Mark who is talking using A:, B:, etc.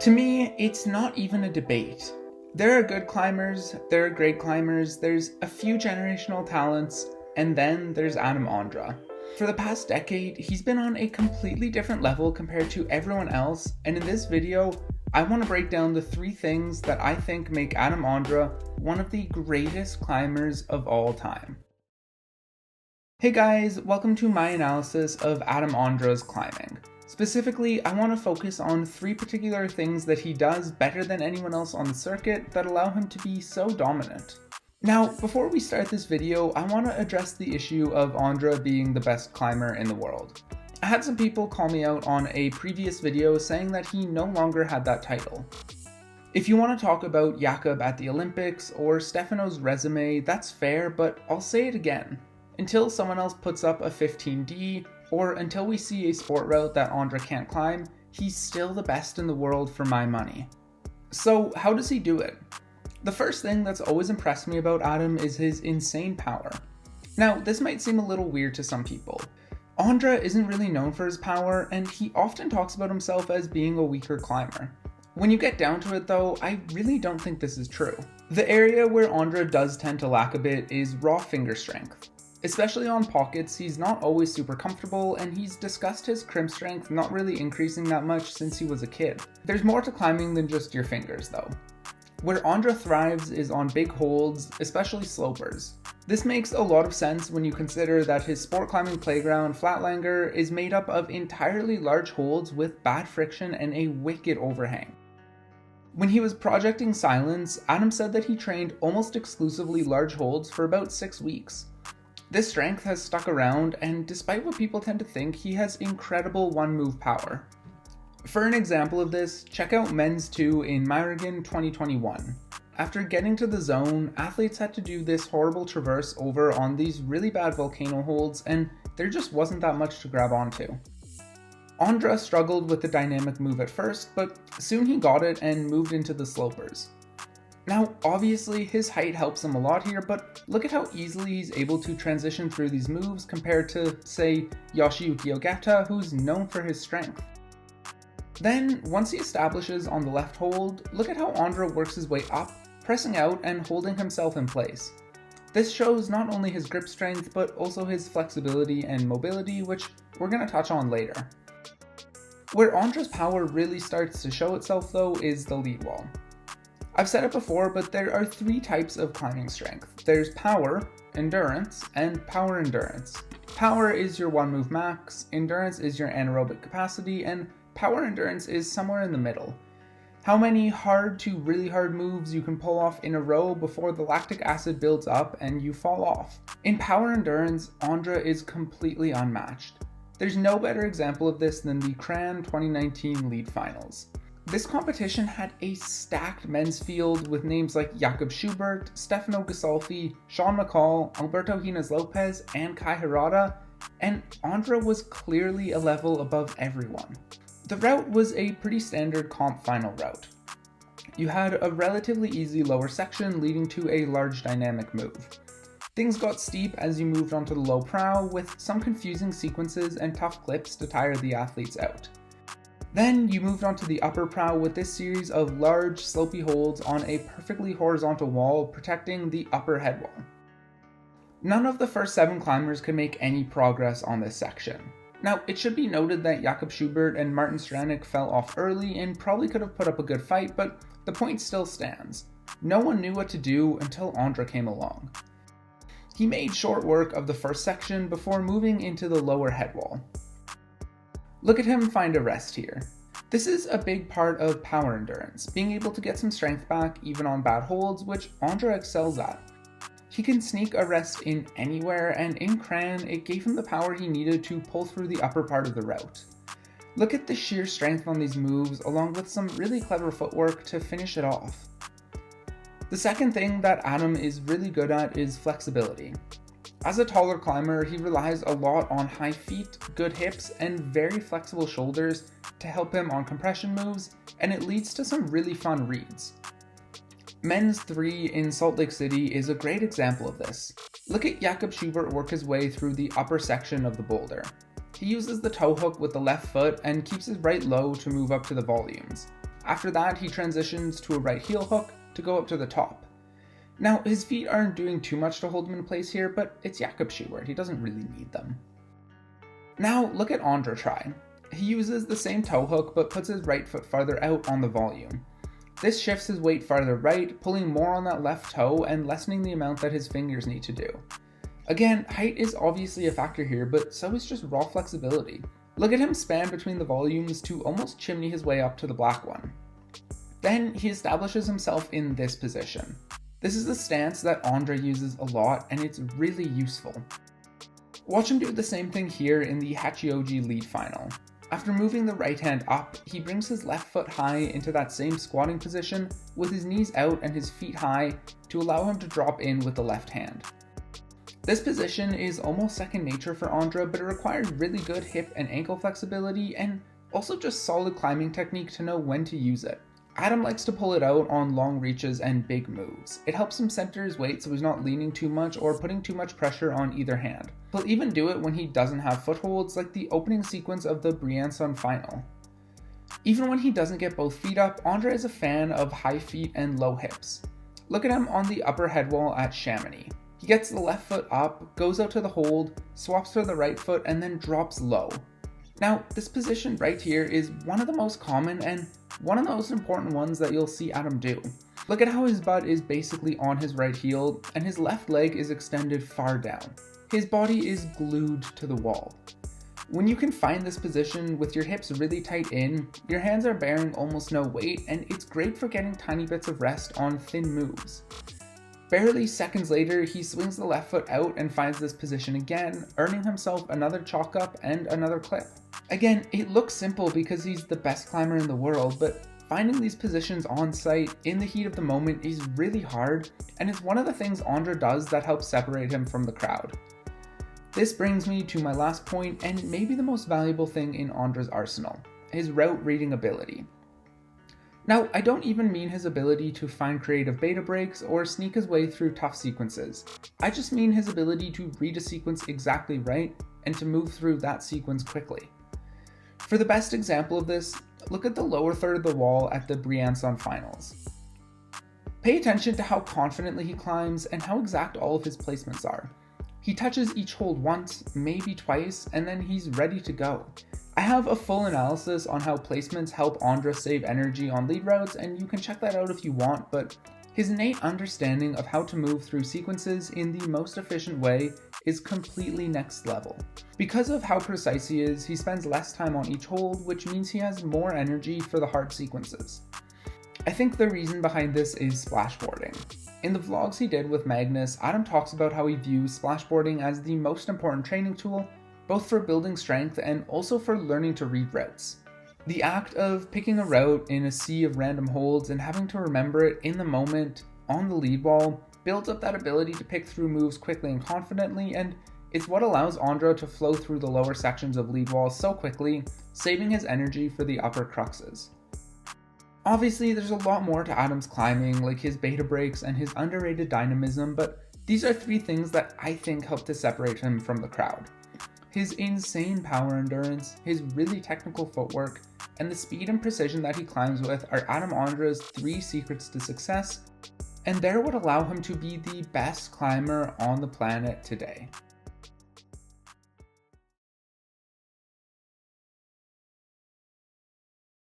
A: To me, it's not even a debate. There are good climbers, there are great climbers, there's a few generational talents, and then there's Adam Ondra. For the past decade, he's been on a completely different level compared to everyone else, and in this video, I want to break down the 3 things that I think make Adam Ondra one of the greatest climbers of all time. Hey guys, welcome to my analysis of Adam Ondra's climbing. Specifically, I want to focus on 3 particular things that he does better than anyone else on the circuit that allow him to be so dominant. Now, before we start this video, I want to address the issue of Ondra being the best climber in the world. I had some people call me out on a previous video saying that he no longer had that title. If you want to talk about Jakob at the Olympics or Stefano's resume, that's fair, but I'll say it again. Until someone else puts up a 15D, or until we see a sport route that Ondra can't climb, he's still the best in the world for my money. So how does he do it? The first thing that's always impressed me about Adam is his insane power. Now, this might seem a little weird to some people. Ondra isn't really known for his power, and he often talks about himself as being a weaker climber. When you get down to it though, I really don't think this is true. The area where Ondra does tend to lack a bit is raw finger strength. Especially on pockets, he's not always super comfortable, and he's discussed his crimp strength not really increasing that much since he was a kid. There's more to climbing than just your fingers though. Where Ondra thrives is on big holds, especially slopers. This makes a lot of sense when you consider that his sport climbing playground, Flatlanger, is made up of entirely large holds with bad friction and a wicked overhang. When he was projecting Silence, Adam said that he trained almost exclusively large holds for about 6 weeks. This strength has stuck around, and despite what people tend to think, he has incredible one-move power. For an example of this, check out Men's 2 in Meiringen 2021. After getting to the zone, athletes had to do this horrible traverse over on these really bad volcano holds, and there just wasn't that much to grab onto. Ondra struggled with the dynamic move at first, but soon he got it and moved into the slopers. Now, obviously, his height helps him a lot here, but look at how easily he's able to transition through these moves compared to, say, Yoshiyuki Ogata, who's known for his strength. Then, once he establishes on the left hold, look at how Ondra works his way up, pressing out and holding himself in place. This shows not only his grip strength, but also his flexibility and mobility, which we're going to touch on later. Where Ondra's power really starts to show itself though is the lead wall. I've said it before, but there are 3 types of climbing strength. There's power, endurance, and power endurance. Power is your one move max, endurance is your anaerobic capacity, and power endurance is somewhere in the middle. How many hard to really hard moves you can pull off in a row before the lactic acid builds up and you fall off. In power endurance, Ondra is completely unmatched. There's no better example of this than the Cran 2019 lead finals. This competition had a stacked men's field with names like Jakob Schubert, Stefano Ghisolfi, Sean McCall, Alberto Hines Lopez, and Kai Hirata, and Ondra was clearly a level above everyone. The route was a pretty standard comp final route. You had a relatively easy lower section leading to a large dynamic move. Things got steep as you moved onto the low prow, with some confusing sequences and tough clips to tire the athletes out. Then you moved onto the upper prow with this series of large, slopey holds on a perfectly horizontal wall protecting the upper head wall. None of the first 7 climbers could make any progress on this section. Now, it should be noted that Jakob Schubert and Martin Stranick fell off early and probably could have put up a good fight, but the point still stands. No one knew what to do until Ondra came along. He made short work of the first section before moving into the lower head wall. Look at him find a rest here. This is a big part of power endurance, being able to get some strength back even on bad holds, which Ondra excels at. He can sneak a rest in anywhere, and in Cran, it gave him the power he needed to pull through the upper part of the route. Look at the sheer strength on these moves, along with some really clever footwork to finish it off. The second thing that Adam is really good at is flexibility. As a taller climber, he relies a lot on high feet, good hips, and very flexible shoulders to help him on compression moves, and it leads to some really fun reads. Men's 3 in Salt Lake City is a great example of this. Look at Jakob Schubert work his way through the upper section of the boulder. He uses the toe hook with the left foot and keeps his right low to move up to the volumes. After that, he transitions to a right heel hook to go up to the top. Now, his feet aren't doing too much to hold him in place here, but it's Jakob Schubert, he doesn't really need them. Now, look at Ondra try. He uses the same toe hook, but puts his right foot farther out on the volume. This shifts his weight farther right, pulling more on that left toe and lessening the amount that his fingers need to do. Again, height is obviously a factor here, but so is just raw flexibility. Look at him span between the volumes to almost chimney his way up to the black one. Then he establishes himself in this position. This is the stance that Ondra uses a lot, and it's really useful. Watch him do the same thing here in the Hachioji lead final. After moving the right hand up, he brings his left foot high into that same squatting position with his knees out and his feet high to allow him to drop in with the left hand. This position is almost second nature for Ondra, but it requires really good hip and ankle flexibility and also just solid climbing technique to know when to use it. Adam likes to pull it out on long reaches and big moves. It helps him center his weight so he's not leaning too much or putting too much pressure on either hand. He'll even do it when he doesn't have footholds, like the opening sequence of the Briançon final. Even when he doesn't get both feet up, Ondra is a fan of high feet and low hips. Look at him on the upper head wall at Chamonix. He gets the left foot up, goes out to the hold, swaps for the right foot, and then drops low. Now, this position right here is one of the most common and one of the most important ones that you'll see Adam do. Look at how his butt is basically on his right heel and his left leg is extended far down. His body is glued to the wall. When you can find this position with your hips really tight in, your hands are bearing almost no weight, and it's great for getting tiny bits of rest on thin moves. Barely seconds later, he swings the left foot out and finds this position again, earning himself another chalk up and another clip. Again, it looks simple because he's the best climber in the world, but finding these positions on site in the heat of the moment is really hard, and it's one of the things Ondra does that helps separate him from the crowd. This brings me to my last point, and maybe the most valuable thing in Ondra's arsenal, his route reading ability. Now, I don't even mean his ability to find creative beta breaks or sneak his way through tough sequences. I just mean his ability to read a sequence exactly right and to move through that sequence quickly. For the best example of this, look at the lower third of the wall at the Briançon finals. Pay attention to how confidently he climbs and how exact all of his placements are. He touches each hold once, maybe twice, and then he's ready to go. I have a full analysis on how placements help Ondra save energy on lead routes, and you can check that out if you want, but his innate understanding of how to move through sequences in the most efficient way is completely next level. Because of how precise he is, he spends less time on each hold, which means he has more energy for the hard sequences. I think the reason behind this is splashboarding. In the vlogs he did with Magnus, Adam talks about how he views splashboarding as the most important training tool, both for building strength and also for learning to read routes. The act of picking a route in a sea of random holds and having to remember it in the moment on the lead wall builds up that ability to pick through moves quickly and confidently, and it's what allows Ondra to flow through the lower sections of lead walls so quickly, saving his energy for the upper cruxes. Obviously, there's a lot more to Adam's climbing, like his beta breaks and his underrated dynamism, but these are three things that I think help to separate him from the crowd. His insane power endurance, his really technical footwork, and the speed and precision that he climbs with are Adam Ondra's 3 secrets to success, and they're what allow him to be the best climber on the planet today.